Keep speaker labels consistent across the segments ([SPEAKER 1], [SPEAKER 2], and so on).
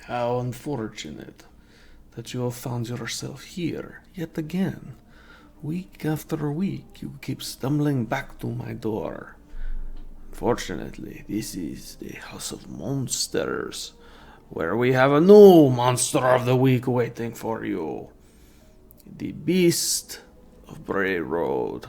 [SPEAKER 1] How unfortunate that you have found yourself here yet again. Week after week, you keep stumbling back to my door. Fortunately, this is the House of Monsters, where we have a new monster of the week waiting for you. The Beast of Bray Road.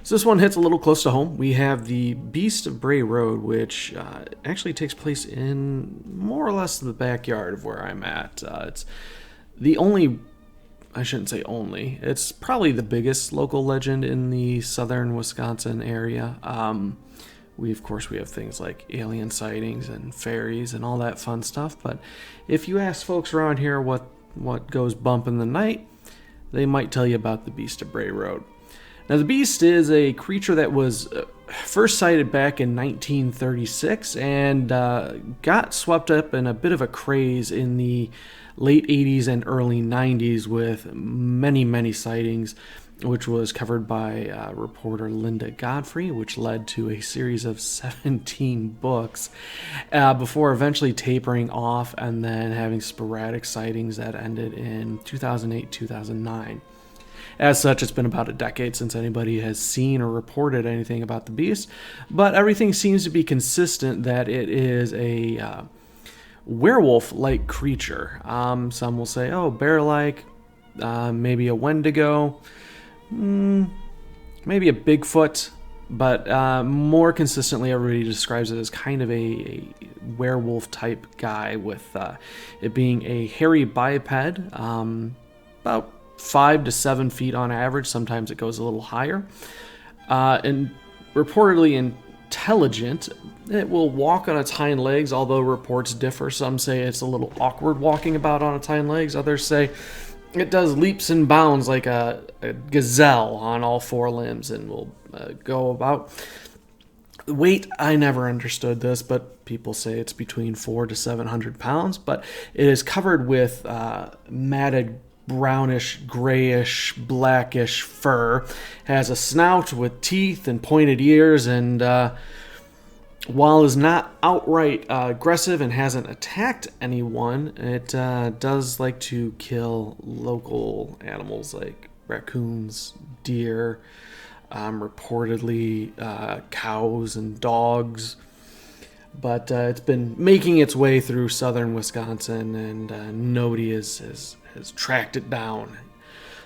[SPEAKER 1] So this one hits a little close to home. We have the Beast of Bray Road, which actually takes place in more or less the backyard of where I'm at. It's the only, I shouldn't say only, it's probably the biggest local legend in the southern Wisconsin area. We have things like alien sightings and fairies and all that fun stuff. But if you ask folks around here what goes bump in the night, they might tell you about the Beast of Bray Road. Now, the Beast is a creature that was first sighted back in 1936 and got swept up in a bit of a craze in the late 80s and early 90s with many, many sightings, which was covered by reporter Linda Godfrey, which led to a series of 17 books before eventually tapering off and then having sporadic sightings that ended in 2008-2009. As such, it's been about a decade since anybody has seen or reported anything about the Beast, but everything seems to be consistent that it is a werewolf-like creature. Some will say, oh, bear-like, maybe a Wendigo, maybe a Bigfoot, but more consistently everybody describes it as kind of a werewolf-type guy with it being a hairy biped, about 5 to 7 feet on average. Sometimes it goes a little higher. And reportedly intelligent. It will walk on its hind legs, although reports differ. Some say it's a little awkward walking about on its hind legs. Others say it does leaps and bounds like a gazelle on all four limbs and will go about. Weight, I never understood this, but people say it's between 400 to 700 pounds. But it is covered with matted brownish, grayish, blackish fur, has a snout with teeth and pointed ears, and while is not outright aggressive and hasn't attacked anyone, it does like to kill local animals like raccoons, deer, reportedly cows and dogs. But it's been making its way through southern Wisconsin, and nobody has tracked it down.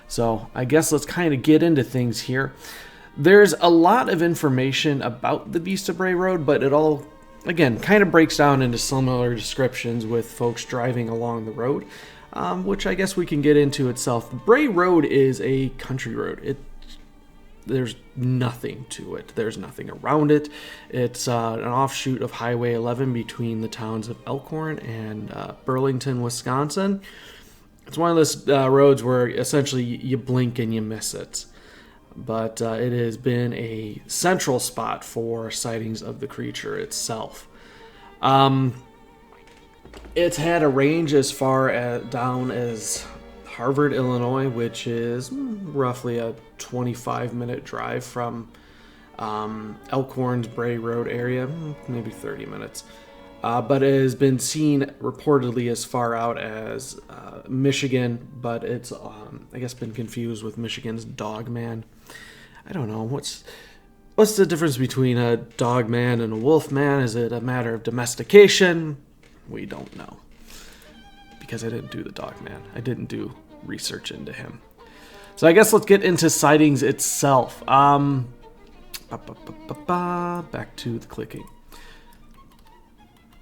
[SPEAKER 1] So I guess let's kind of get into things here. There's a lot of information about the Beast of Bray Road, but it all, again, kind of breaks down into similar descriptions with folks driving along the road, which I guess we can get into itself. Bray Road is a country road. There's nothing to it. There's nothing around it. It's an offshoot of Highway 11 between the towns of Elkhorn and Burlington, Wisconsin. It's one of those roads where essentially you blink and you miss it. But it has been a central spot for sightings of the creature itself. It's had a range as far down as Harvard, Illinois, which is roughly a 25-minute drive from Elkhorn's Bray Road area, maybe 30 minutes. But it has been seen reportedly as far out as Michigan, but it's, I guess, been confused with Michigan's Dogman. I don't know. What's the difference between a dogman and a wolfman? Is it a matter of domestication? We don't know. Because I didn't do the dogman. I didn't do research into him. So I guess let's get into sightings itself. Back to the clicking.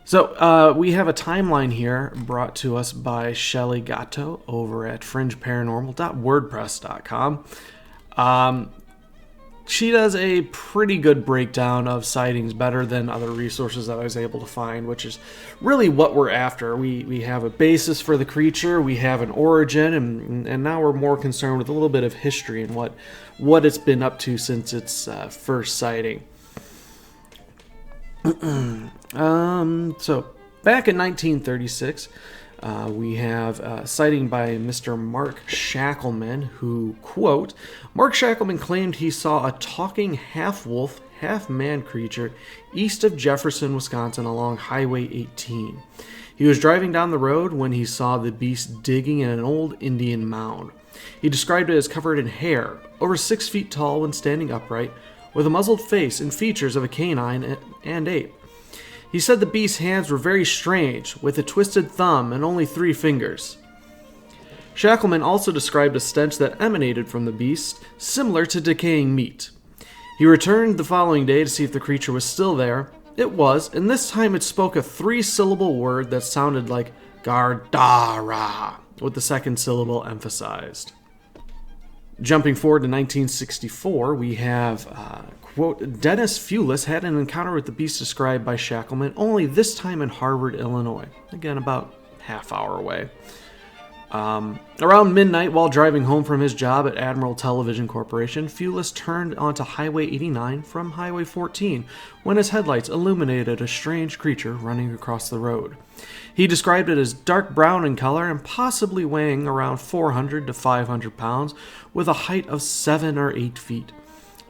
[SPEAKER 1] So we have a timeline here brought to us by Shelly Gatto over at fringeparanormal.wordpress.com. She does a pretty good breakdown of sightings, better than other resources that I was able to find, which is really what we're after. We have a basis for the creature, we have an origin, and now we're more concerned with a little bit of history and what it's been up to since its first sighting. So back in 1936, we have a sighting by Mr. Mark Shackleman, who, quote, Mark Shackleman claimed he saw a talking half-wolf, half-man creature east of Jefferson, Wisconsin along Highway 18. He was driving down the road when he saw the beast digging in an old Indian mound. He described it as covered in hair, over 6 feet tall when standing upright, with a muzzled face and features of a canine and ape. He said the beast's hands were very strange, with a twisted thumb and only 3 fingers. Shackleman also described a stench that emanated from the beast, similar to decaying meat. He returned the following day to see if the creature was still there. It was, and this time it spoke a 3-syllable word that sounded like Gardara, with the second syllable emphasized. Jumping forward to 1964, we have, quote, Dennis Fulis had an encounter with the beast described by Shackleman, only this time in Harvard, Illinois. Again, about half hour away. Around midnight, while driving home from his job at Admiral Television Corporation, Fulis turned onto Highway 89 from Highway 14 when his headlights illuminated a strange creature running across the road. He described it as dark brown in color and possibly weighing around 400 to 500 pounds with a height of 7 or 8 feet.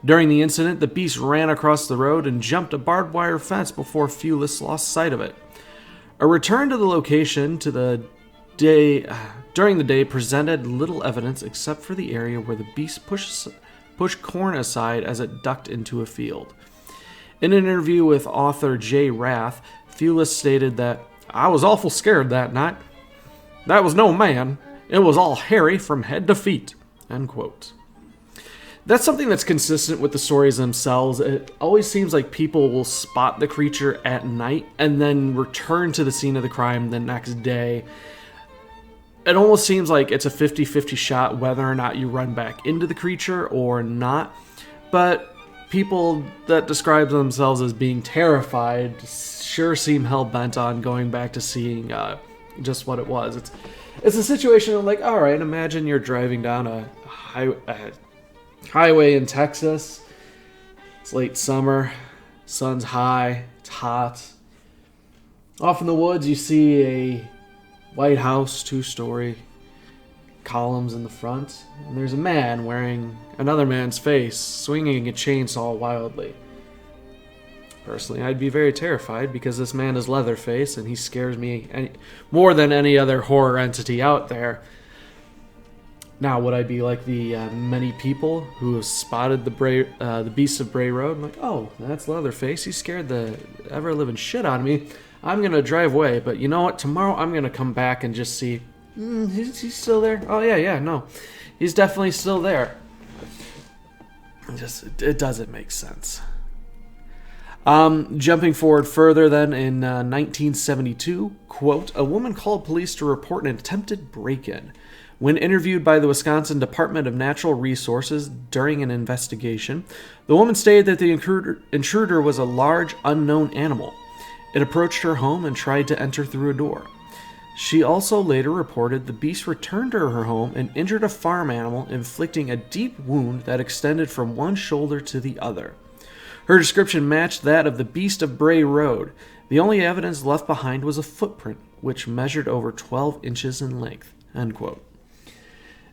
[SPEAKER 1] During the incident, the beast ran across the road and jumped a barbed wire fence before Fulis lost sight of it. A return to the location during the day presented little evidence except for the area where the beast pushed corn aside as it ducked into a field. In an interview with author Jay Rath, Fulis stated that, "I was awful scared that night. That was no man. It was all hairy from head to feet." End quote. That's something that's consistent with the stories themselves. It always seems like people will spot the creature at night and then return to the scene of the crime the next day. It almost seems like it's a 50-50 shot whether or not you run back into the creature or not. But people that describe themselves as being terrified sure seem hell-bent on going back to seeing just what it was. It's a situation of like, all right, imagine you're driving down a highway in Texas. It's late summer. Sun's high. It's hot. Off in the woods, you see a White House, 2-story, columns in the front, and there's a man wearing another man's face, swinging a chainsaw wildly. Personally, I'd be very terrified because this man is Leatherface, and he scares me more than any other horror entity out there. Now, would I be like the many people who have spotted the Beast of Bray Road? I'm like, oh, that's Leatherface. He scared the ever-living shit out of me. I'm going to drive away, but you know what? Tomorrow I'm going to come back and just see, is he still there? Oh, yeah, no. He's definitely still there. It doesn't make sense. Jumping forward further then, in 1972, quote, a woman called police to report an attempted break-in. When interviewed by the Wisconsin Department of Natural Resources during an investigation, the woman stated that the intruder was a large, unknown animal. It approached her home and tried to enter through a door. She also later reported the beast returned to her home and injured a farm animal, inflicting a deep wound that extended from one shoulder to the other. Her description matched that of the Beast of Bray Road. The only evidence left behind was a footprint, which measured over 12 inches in length. End quote.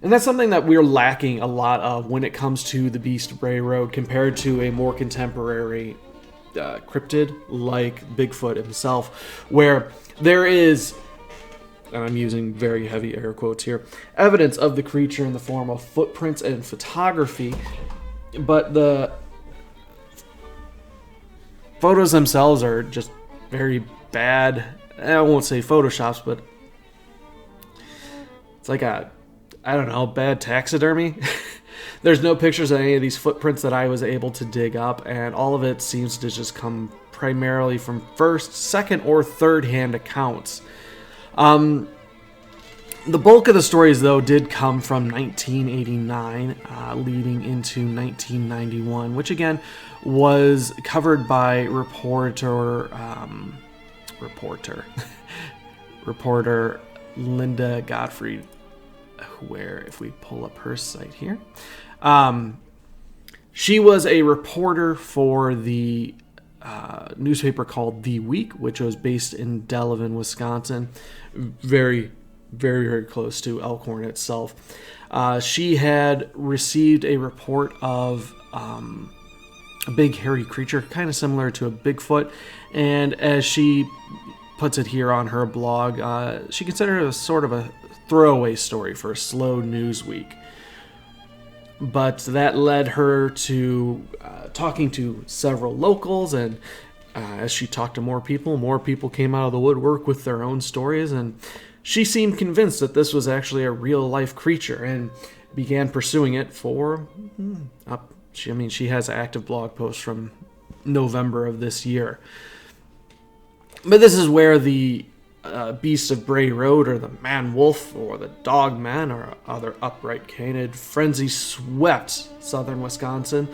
[SPEAKER 1] And that's something that we're lacking a lot of when it comes to the Beast of Bray Road compared to a more contemporary cryptid like Bigfoot himself, where there is, and I'm using very heavy air quotes here, evidence of the creature in the form of footprints and photography, but the photos themselves are just very bad. I won't say photoshops, but it's like bad taxidermy. There's no pictures of any of these footprints that I was able to dig up, and all of it seems to just come primarily from first, second, or third-hand accounts. The bulk of the stories, though, did come from 1989, leading into 1991, which, again, was covered by reporter Linda Gottfried, where, if we pull up her site here, she was a reporter for the newspaper called The Week, which was based in Delavan, Wisconsin, very, very, very close to Elkhorn itself. She had received a report of a big hairy creature, kind of similar to a Bigfoot. And as she puts it here on her blog, she considered it a sort of a throwaway story for a slow news week. But that led her to talking to several locals, and as she talked to more people came out of the woodwork with their own stories, and she seemed convinced that this was actually a real-life creature and began pursuing it for she has active blog posts from November of this year. But this is where the Beast of Bray Road, or the man-wolf, or the dog-man, or other upright canid frenzy swept southern Wisconsin,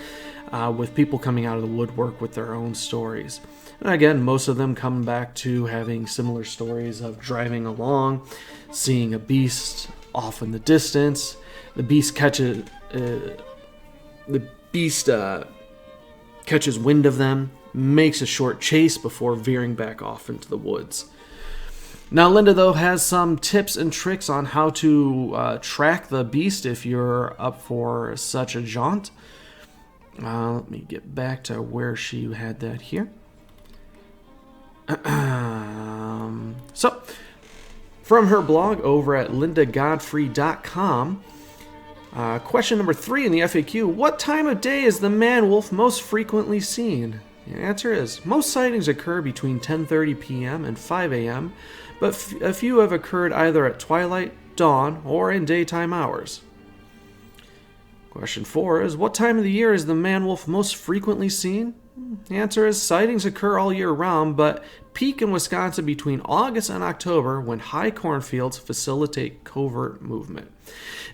[SPEAKER 1] with people coming out of the woodwork with their own stories. And again, most of them come back to having similar stories of driving along, seeing a beast off in the distance. The beast catches wind of them, makes a short chase before veering back off into the woods. Now, Linda, though, has some tips and tricks on how to track the beast if you're up for such a jaunt. Let me get back to where she had that here. So, from her blog over at lindagodfrey.com, question number 3 in the FAQ: what time of day is the man-wolf most frequently seen? The answer is, most sightings occur between 10:30 p.m. and 5 a.m., but a few have occurred either at twilight, dawn, or in daytime hours. Question 4 is, what time of the year is the man-wolf most frequently seen? The answer is, sightings occur all year round, but peak in Wisconsin between August and October, when high cornfields facilitate covert movement.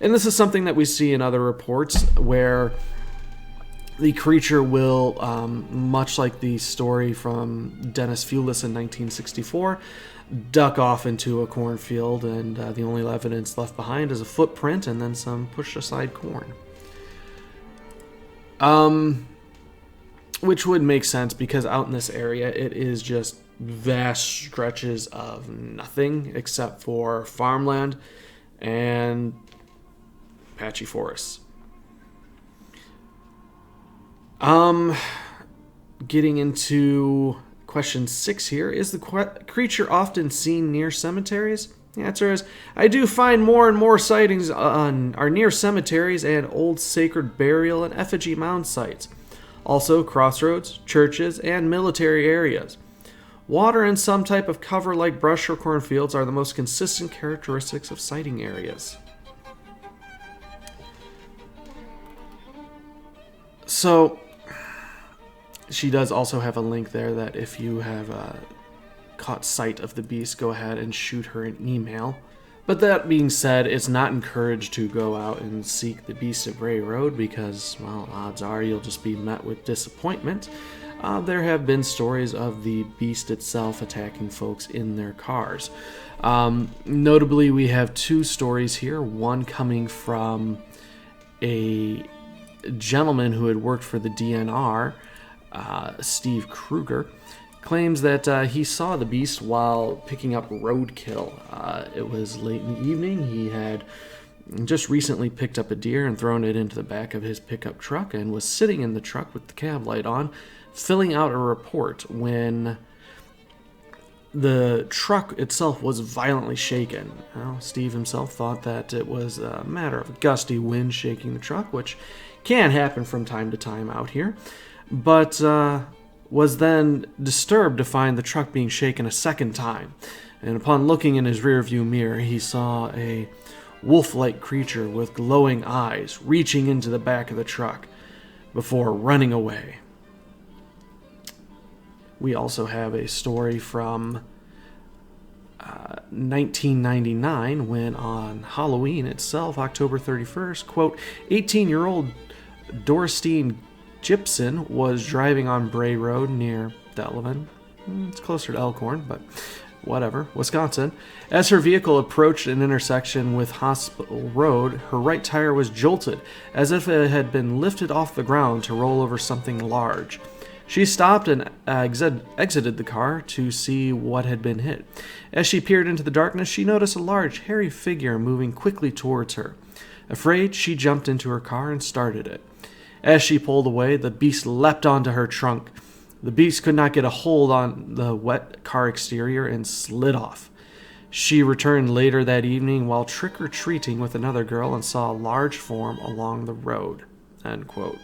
[SPEAKER 1] And this is something that we see in other reports where the creature will, much like the story from Dennis Fulis in 1964, duck off into a cornfield, and the only evidence left behind is a footprint and then some pushed-aside corn. Which would make sense, because out in this area, it is just vast stretches of nothing except for farmland and patchy forests. Getting into question 6 here. Is the creature often seen near cemeteries? The answer is, I do find more and more sightings are near cemeteries and old sacred burial and effigy mound sites. Also crossroads, churches, and military areas. Water and some type of cover like brush or cornfields are the most consistent characteristics of sighting areas. So, she does also have a link there that if you have caught sight of the beast, go ahead and shoot her an email. But that being said, it's not encouraged to go out and seek the Beast of Bray Road because, well, odds are you'll just be met with disappointment. There have been stories of the beast itself attacking folks in their cars. Notably, we have 2 stories here. One coming from a gentleman who had worked for the DNR, Steve Kruger, claims that he saw the beast while picking up roadkill. It was late in the evening. He had just recently picked up a deer and thrown it into the back of his pickup truck and was sitting in the truck with the cab light on, filling out a report when the truck itself was violently shaken. Well, Steve himself thought that it was a matter of gusty wind shaking the truck, which can happen from time to time out here, but was then disturbed to find the truck being shaken a second time. And upon looking in his rearview mirror, he saw a wolf-like creature with glowing eyes reaching into the back of the truck before running away. We also have a story from 1999 when on Halloween itself, October 31st, quote, 18-year-old Dorstein Gibson was driving on Bray Road near Delavan. It's closer to Elkhorn, but whatever, Wisconsin. As her vehicle approached an intersection with Hospital Road, her right tire was jolted, as if it had been lifted off the ground to roll over something large. She stopped and exited the car to see what had been hit. As she peered into the darkness, she noticed a large, hairy figure moving quickly towards her. Afraid, she jumped into her car and started it. As she pulled away, the beast leapt onto her trunk. The beast could not get a hold on the wet car exterior and slid off. She returned later that evening while trick-or-treating with another girl and saw a large form along the road. End quote.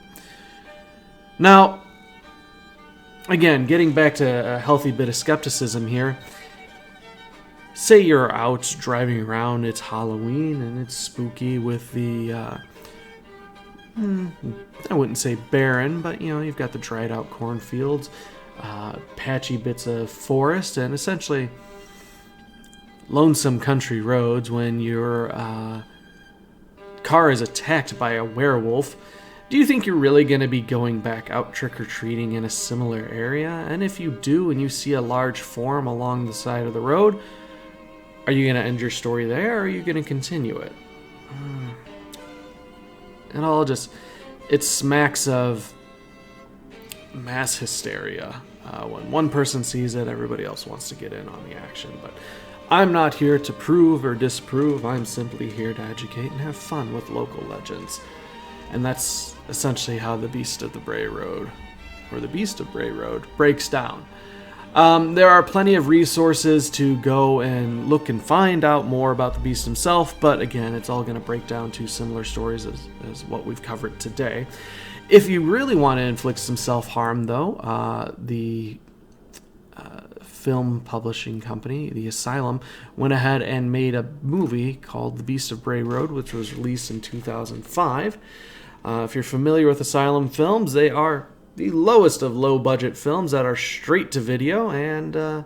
[SPEAKER 1] Now, again, getting back to a healthy bit of skepticism here. Say you're out driving around, it's Halloween, and it's spooky with the, I wouldn't say barren, but, you've got the dried out cornfields, patchy bits of forest, and essentially lonesome country roads when your car is attacked by a werewolf. Do you think you're really going to be going back out trick-or-treating in a similar area? And if you do and you see a large form along the side of the road, are you going to end your story there, or are you going to continue it? It smacks of mass hysteria. When one person sees it, everybody else wants to get in on the action. But I'm not here to prove or disprove. I'm simply here to educate and have fun with local legends. And that's essentially how the Beast of Bray Road breaks down. There are plenty of resources to go and look and find out more about the Beast himself, but again, it's all going to break down to similar stories as what we've covered today. If you really want to inflict some self-harm, though, the film publishing company, the Asylum, went ahead and made a movie called The Beast of Bray Road, which was released in 2005. If you're familiar with Asylum films, they are the lowest of low-budget films that are straight to video and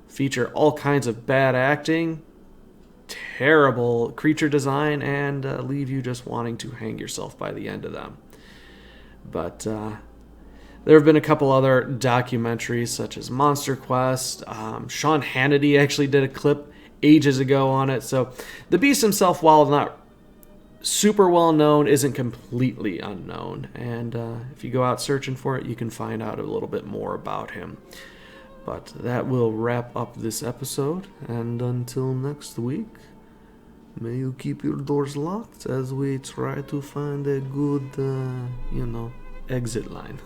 [SPEAKER 1] feature all kinds of bad acting, terrible creature design, and leave you just wanting to hang yourself by the end of them. But there have been a couple other documentaries, such as Monster Quest. Sean Hannity actually did a clip ages ago on it. So the Beast himself, while not super well known, isn't completely unknown. And if you go out searching for it, you can find out a little bit more about him. But that will wrap up this episode. And until next week, may you keep your doors locked as we try to find a good, exit line.